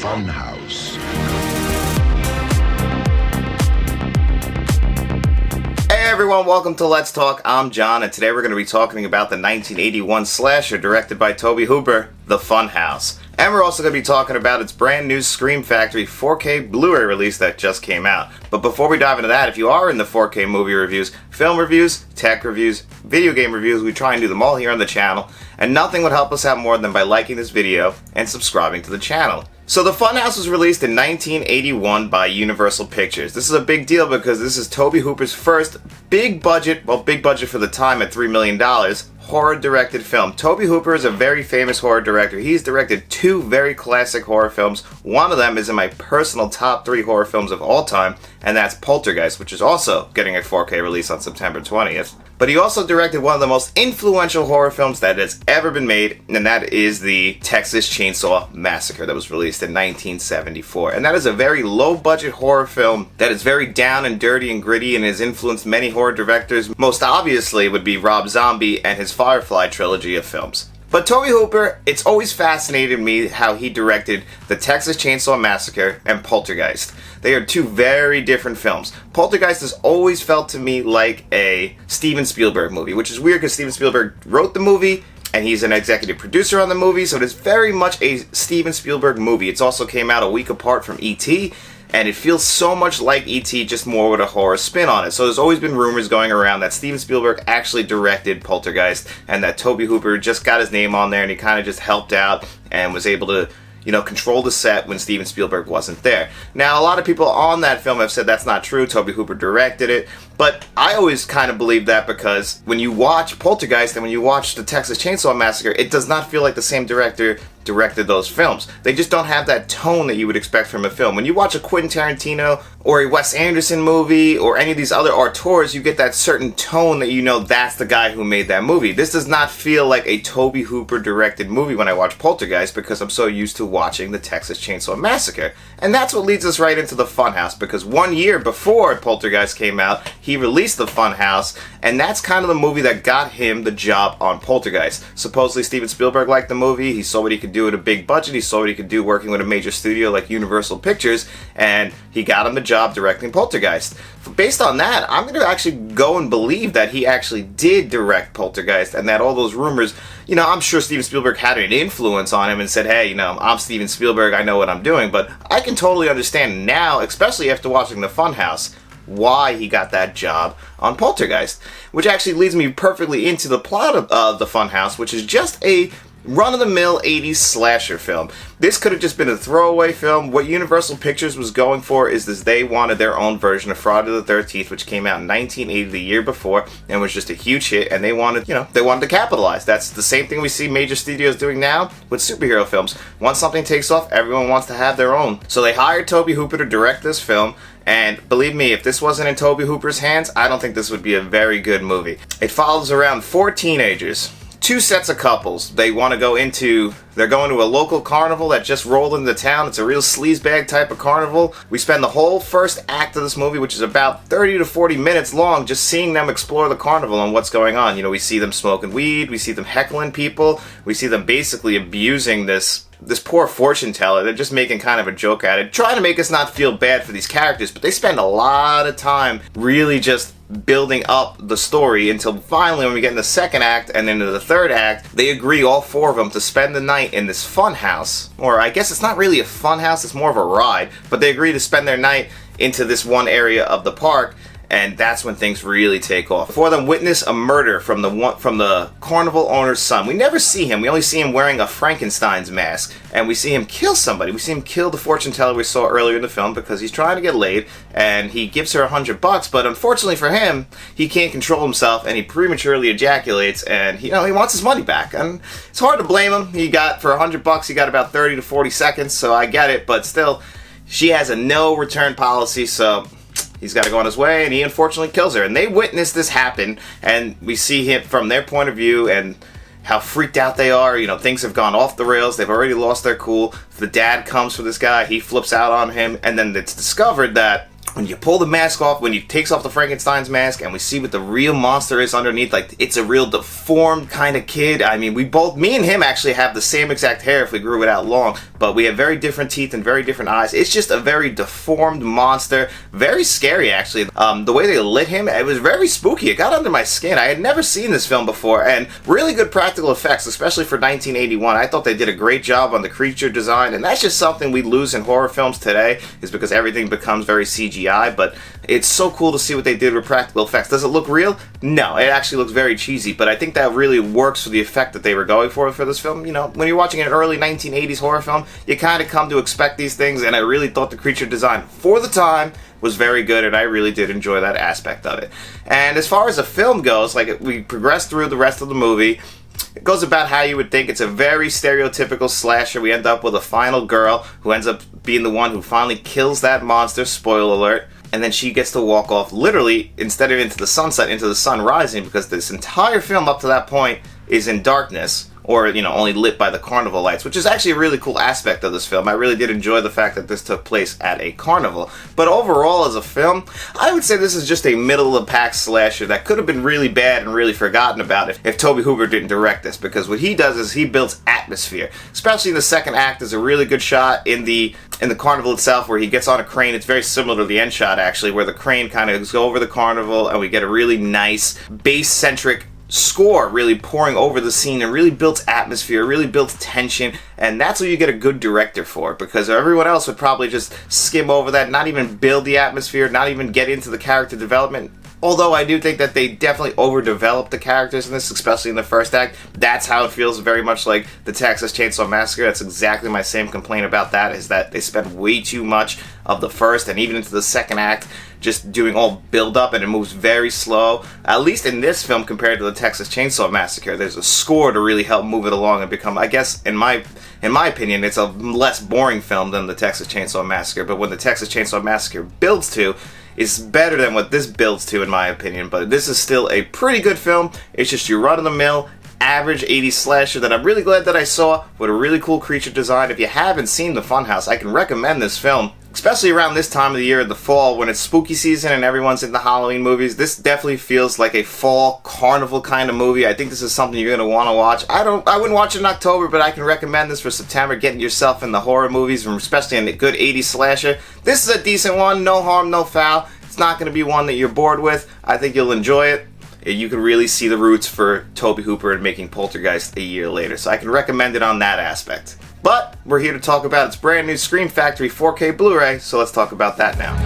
Funhouse. Hey everyone, welcome to Let's Talk. I'm John, and today we're going to be talking about the 1981 slasher directed by Tobe Hooper, The Funhouse. And we're also going to be talking about its brand new Scream Factory 4K Blu-ray release that just came out. But before we dive into that, if you are into 4K movie reviews, film reviews, tech reviews, video game reviews, we try and do them all here on the channel. And nothing would help us out more than by liking this video and subscribing to the channel. So The Funhouse was released in 1981 by Universal Pictures. This is a big deal because this is Tobe Hooper's first big budget for the time at $3 million, horror-directed film. Tobe Hooper is a very famous horror director. He's directed two very classic horror films. One of them is in my personal top 3 horror films of all time, and that's Poltergeist, which is also getting a 4K release on September 20th. But he also directed one of the most influential horror films that has ever been made, and that is the Texas Chainsaw Massacre that was released in 1974. And that is a very low-budget horror film that is very down and dirty and gritty and has influenced many horror directors. Most obviously would be Rob Zombie and his Firefly trilogy of films. But Tobe Hooper, it's always fascinated me how he directed the Texas Chainsaw Massacre and Poltergeist. They are two very different films. Poltergeist has always felt to me like a Steven Spielberg movie, which is weird because Steven Spielberg wrote the movie and he's an executive producer on the movie, so it is very much a Steven Spielberg movie. It's also came out a week apart from E.T., and it feels so much like E.T., just more with a horror spin on it. So there's always been rumors going around that Steven Spielberg actually directed Poltergeist and that Tobe Hooper just got his name on there and he kind of just helped out and was able to, control the set when Steven Spielberg wasn't there. Now, a lot of people on that film have said that's not true. Tobe Hooper directed it. But I always kind of believe that because when you watch Poltergeist and when you watch the Texas Chainsaw Massacre, it does not feel like the same director directed those films. They just don't have that tone that you would expect from a film. When you watch a Quentin Tarantino or a Wes Anderson movie or any of these other auteurs, you get that certain tone that you know that's the guy who made that movie. This does not feel like a Tobe Hooper directed movie when I watch Poltergeist because I'm so used to watching the Texas Chainsaw Massacre. And that's what leads us right into the Funhouse, because 1 year before Poltergeist came out, he released the Funhouse, and that's kind of the movie that got him the job on Poltergeist. Supposedly Steven Spielberg liked the movie, he saw what he could do at a big budget, he saw what he could do working with a major studio like Universal Pictures, and he got him the job directing Poltergeist. Based on that, I'm going to actually go and believe that he actually did direct Poltergeist, and that all those rumors, I'm sure Steven Spielberg had an influence on him and said, hey, I'm Steven Spielberg, I know what I'm doing, but I can totally understand now, especially after watching The Funhouse, why he got that job on Poltergeist. Which actually leads me perfectly into the plot of The Funhouse, which is just a run-of-the-mill 80s slasher film. This could have just been a throwaway film. What Universal Pictures was going for is this: they wanted their own version of Friday the 13th, which came out in 1980, the year before, and was just a huge hit, and they wanted to capitalize. That's the same thing we see major studios doing now with superhero films. Once something takes off, everyone wants to have their own. So they hired Tobe Hooper to direct this film, and believe me, if this wasn't in Tobe Hooper's hands, I don't think this would be a very good movie. It follows around 4 teenagers, 2 sets of couples. They're going to a local carnival that just rolled into town. It's a real sleazebag type of carnival. We spend the whole first act of this movie, which is about 30 to 40 minutes long, just seeing them explore the carnival and what's going on. We see them smoking weed, we see them heckling people, we see them basically abusing this poor fortune teller. They're just making kind of a joke at it, trying to make us not feel bad for these characters, but they spend a lot of time really just building up the story until finally when we get in the second act and into the third act, they agree, all 4 of them, to spend the night in this fun house. Or I guess it's not really a fun house, it's more of a ride, but they agree to spend their night into this one area of the park. And that's when things really take off. 4 of them witness a murder from the carnival owner's son. We never see him. We only see him wearing a Frankenstein's mask. And we see him kill somebody. We see him kill the fortune teller we saw earlier in the film because he's trying to get laid. And he gives her $100. But unfortunately for him, he can't control himself and he prematurely ejaculates. And he wants his money back. And it's hard to blame him. For $100, he got about 30 to 40 seconds. So I get it. But still, she has a no return policy. So he's got to go on his way, and he unfortunately kills her. And they witness this happen, and we see him from their point of view and how freaked out they are. Things have gone off the rails. They've already lost their cool. The dad comes for this guy. He flips out on him, and then it's discovered that when you pull the mask off, when he takes off the Frankenstein's mask and we see what the real monster is underneath, like, it's a real deformed kind of kid. I mean, me and him actually have the same exact hair if we grew it out long, but we have very different teeth and very different eyes. It's just a very deformed monster. Very scary, actually. The way they lit him, it was very spooky. It got under my skin. I had never seen this film before, and really good practical effects, especially for 1981. I thought they did a great job on the creature design, and that's just something we lose in horror films today, is because everything becomes very CGI. But it's so cool to see what they did with practical effects. Does it look real? No, it actually looks very cheesy, but I think that really works for the effect that they were going for this film. You know, when you're watching an early 1980s horror film, you kind of come to expect these things, and I really thought the creature design for the time was very good, and I really did enjoy that aspect of it. And as far as the film goes, like, we progress through the rest of the movie. It goes about how you would think. It's a very stereotypical slasher. We end up with a final girl who ends up being the one who finally kills that monster, spoiler alert, and then she gets to walk off literally, instead of into the sunset, into the sun rising, because this entire film up to that point is in darkness, or, you know, only lit by the carnival lights, which is actually a really cool aspect of this film. I really did enjoy the fact that this took place at a carnival. But overall, as a film, I would say this is just a middle-of-the-pack slasher that could have been really bad and really forgotten about if Tobe Hooper didn't direct this, because what he does is he builds atmosphere. Especially in the second act, there's a really good shot in the carnival itself where he gets on a crane. It's very similar to the end shot, actually, where the crane kind of goes over the carnival, and we get a really nice, bass-centric score really pouring over the scene, and really builds atmosphere, really builds tension, and that's what you get a good director for, because everyone else would probably just skim over that, not even build the atmosphere, not even get into the character development. Although I do think that they definitely overdeveloped the characters in this, especially in the first act. That's how it feels, very much like the Texas Chainsaw Massacre. That's exactly my same complaint about that, is that they spent way too much of the first and even into the second act just doing all build-up, and it moves very slow. At least in this film, compared to the Texas Chainsaw Massacre, there's a score to really help move it along and become, I guess, in my opinion, it's a less boring film than the Texas Chainsaw Massacre. But when the Texas Chainsaw Massacre builds to, is better than what this builds to, in my opinion. But this is still a pretty good film. It's just your run-of-the-mill, average 80s slasher that I'm really glad that I saw, with a really cool creature design. If you haven't seen the Funhouse, I can recommend this film, especially around this time of the year, in the fall, when it's spooky season and everyone's into Halloween movies. This definitely feels like a fall carnival kind of movie. I think this is something you're going to want to watch. I wouldn't watch it in October, but I can recommend this for September, getting yourself in the horror movies, especially in a good 80s slasher. This is a decent one, no harm, no foul. It's not going to be one that you're bored with. I think you'll enjoy it. You can really see the roots for Tobe Hooper in making Poltergeist a year later, so I can recommend it on that aspect. But we're here to talk about its brand new Scream Factory 4K Blu-ray, so let's talk about that now.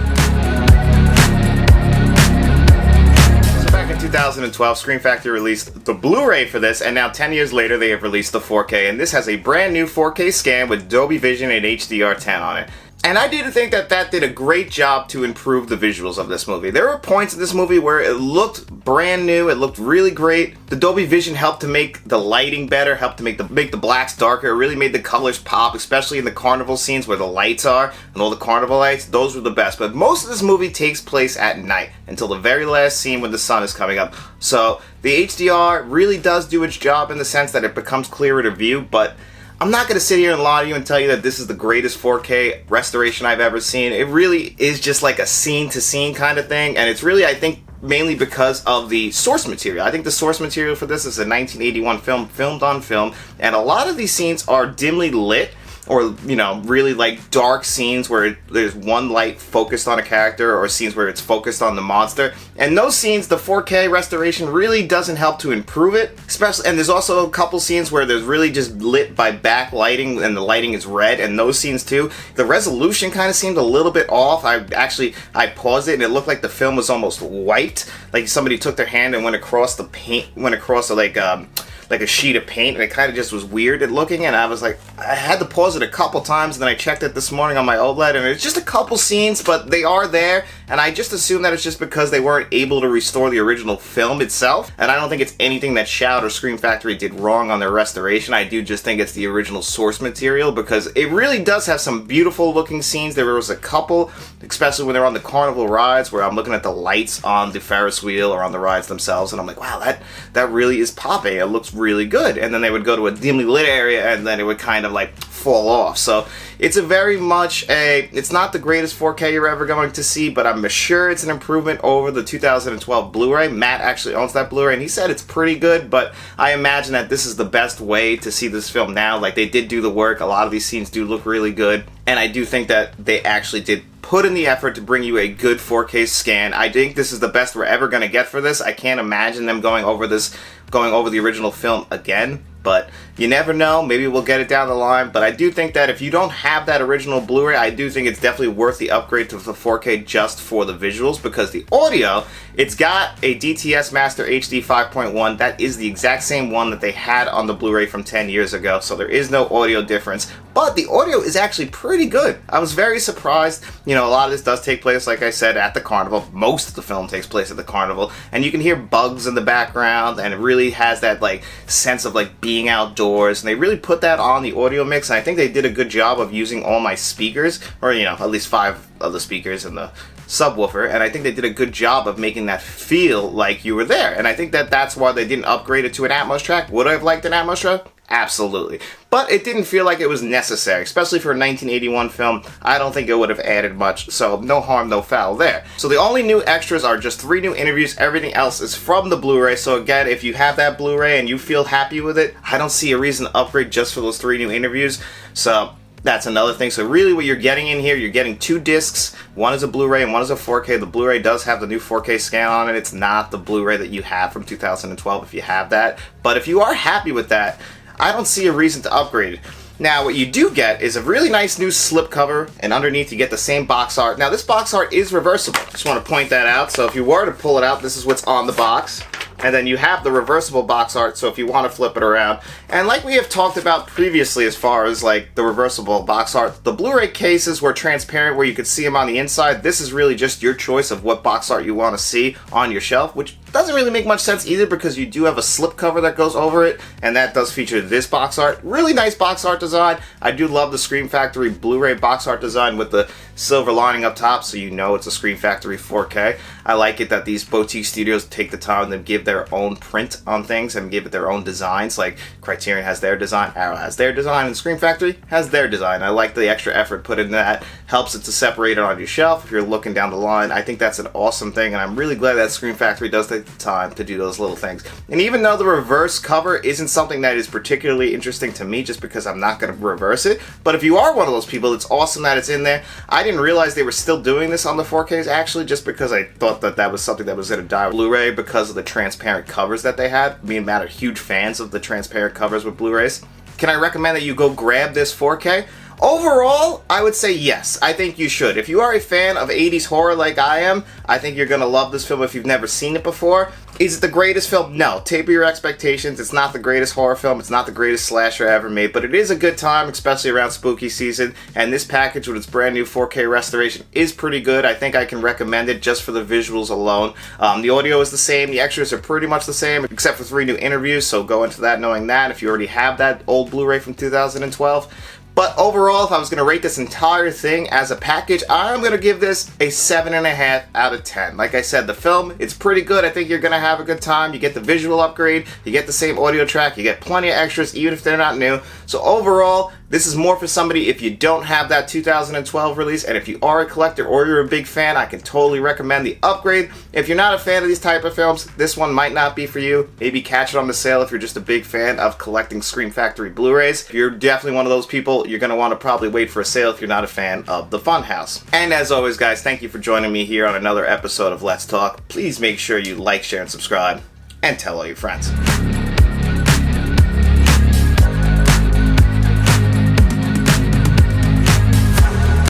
So back in 2012, Scream Factory released the Blu-ray for this, and now 10 years later they have released the 4K, and this has a brand new 4K scan with Dolby Vision and HDR10 on it. And I do think that did a great job to improve the visuals of this movie. There were points in this movie where it looked brand new, it looked really great. The Dolby Vision helped to make the lighting better, helped to make the blacks darker. It really made the colors pop, especially in the carnival scenes where the lights are, and all the carnival lights. Those were the best. But most of this movie takes place at night, until the very last scene when the sun is coming up. So the HDR really does do its job in the sense that it becomes clearer to view, but I'm not going to sit here and lie to you and tell you that this is the greatest 4K restoration I've ever seen. It really is just like a scene-to-scene kind of thing, and it's really, I think, mainly because of the source material. I think the source material for this is a 1981 film, filmed on film, and a lot of these scenes are dimly lit, or, you know, really like dark scenes where there's one light focused on a character, or scenes where it's focused on the monster. And those scenes, the 4K restoration really doesn't help to improve it. Especially, and there's also a couple scenes where there's really just lit by backlighting and the lighting is red, and those scenes too, the resolution kind of seemed a little bit off. I paused it and it looked like the film was almost wiped, like somebody took their hand and went across the paint, went across the, like a sheet of paint, and it kind of just was weird looking, and I was like, I had to pause it a couple times, and then I checked it this morning on my OLED, and it's just a couple scenes, but they are there, and I just assume that it's just because they weren't able to restore the original film itself, and I don't think it's anything that Shout or Scream Factory did wrong on their restoration. I do just think it's the original source material, because it really does have some beautiful looking scenes. There was a couple, especially when they're on the carnival rides, where I'm looking at the lights on the Ferris wheel or on the rides themselves, and I'm like, wow, that really is popping. It looks looks really good. And then they would go to a dimly lit area and then it would kind of like fall off. So it's a very much it's not the greatest 4K you're ever going to see, but I'm sure it's an improvement over the 2012 Blu-ray. Matt actually owns that Blu-ray and he said it's pretty good, but I imagine that this is the best way to see this film now. Like, they did do the work. A lot of these scenes do look really good, and I do think that they actually did put in the effort to bring you a good 4K scan. I think this is the best we're ever going to get for this. I can't imagine them going over the original film again, but you never know. Maybe we'll get it down the line. But I do think that if you don't have that original Blu-ray, I do think it's definitely worth the upgrade to the 4K just for the visuals, because the audio, it's got a DTS Master HD 5.1. That is the exact same one that they had on the Blu-ray from 10 years ago, so there is no audio difference. But the audio is actually pretty good. I was very surprised. You know, a lot of this does take place, like I said, at the carnival. Most of the film takes place at the carnival, and you can hear bugs in the background, and it really has that like sense of like being outdoors, and they really put that on the audio mix, and I think they did a good job of using all my speakers, or you know, at least 5 of the speakers in the subwoofer, and I think they did a good job of making that feel like you were there, and I think that that's why they didn't upgrade it to an Atmos track. Would I have liked an Atmos track? Absolutely. But it didn't feel like it was necessary, especially for a 1981 film. I don't think it would have added much, so no harm, no foul there. So the only new extras are just 3 new interviews. Everything else is from the Blu-ray, so again, if you have that Blu-ray and you feel happy with it, I don't see a reason to upgrade just for those 3 new interviews. So that's another thing. So really what you're getting in here, you're getting 2 discs. One is a Blu-ray and one is a 4K. The Blu-ray does have the new 4K scan on it. It's not the Blu-ray that you have from 2012 if you have that. But if you are happy with that, I don't see a reason to upgrade it. Now, what you do get is a really nice new slipcover, and underneath you get the same box art. Now, this box art is reversible. Just want to point that out. So if you were to pull it out, this is what's on the box. And then you have the reversible box art, so if you want to flip it around. And like we have talked about previously as far as like the reversible box art, the Blu-ray cases were transparent where you could see them on the inside. This is really just your choice of what box art you want to see on your shelf, which doesn't really make much sense either because you do have a slipcover that goes over it, and that does feature this box art. Really nice box art design. I do love the Scream Factory Blu-ray box art design with the silver lining up top, so you know it's a Scream Factory 4K. I like it that these boutique studios take the time to give their own print on things and give it their own designs. Like Criterion has their design, Arrow has their design, and Scream Factory has their design. I like the extra effort put in that. Helps it to separate it on your shelf if you're looking down the line. I think that's an awesome thing, and I'm really glad that Scream Factory does take the time to do those little things. And even though the reverse cover isn't something that is particularly interesting to me just because I'm not going to reverse it, but if you are one of those people, it's awesome that it's in there. I didn't realize they were still doing this on the 4Ks actually, just because I thought that that was something that was going to die with Blu-ray because of the transparent covers that they had. Me and Matt are huge fans of the transparent covers with Blu-rays. Can I recommend that you go grab this 4K? Overall, I would say yes. I think you should. If you are a fan of 80s horror like I am, I think you're going to love this film if you've never seen it before. Is it the greatest film? No. Taper your expectations. It's not the greatest horror film. It's not the greatest slasher ever made, but it is a good time, especially around spooky season, and this package with its brand new 4K restoration is pretty good. I think I can recommend it just for the visuals alone. The audio is the same. The extras are pretty much the same, except for 3 new interviews, so go into that knowing that if you already have that old Blu-ray from 2012. But overall, if I was going to rate this entire thing as a package, I'm going to give this a 7.5 out of 10. Like I said, the film, it's pretty good. I think you're going to have a good time. You get the visual upgrade, you get the same audio track, you get plenty of extras, even if they're not new. So overall, this is more for somebody if you don't have that 2012 release, and if you are a collector or you're a big fan, I can totally recommend the upgrade. If you're not a fan of these type of films, this one might not be for you. Maybe catch it on the sale if you're just a big fan of collecting Scream Factory Blu-rays. If you're definitely one of those people, you're going to want to probably wait for a sale if you're not a fan of the Funhouse. And as always, guys, thank you for joining me here on another episode of Let's Talk. Please make sure you like, share, and subscribe, and tell all your friends.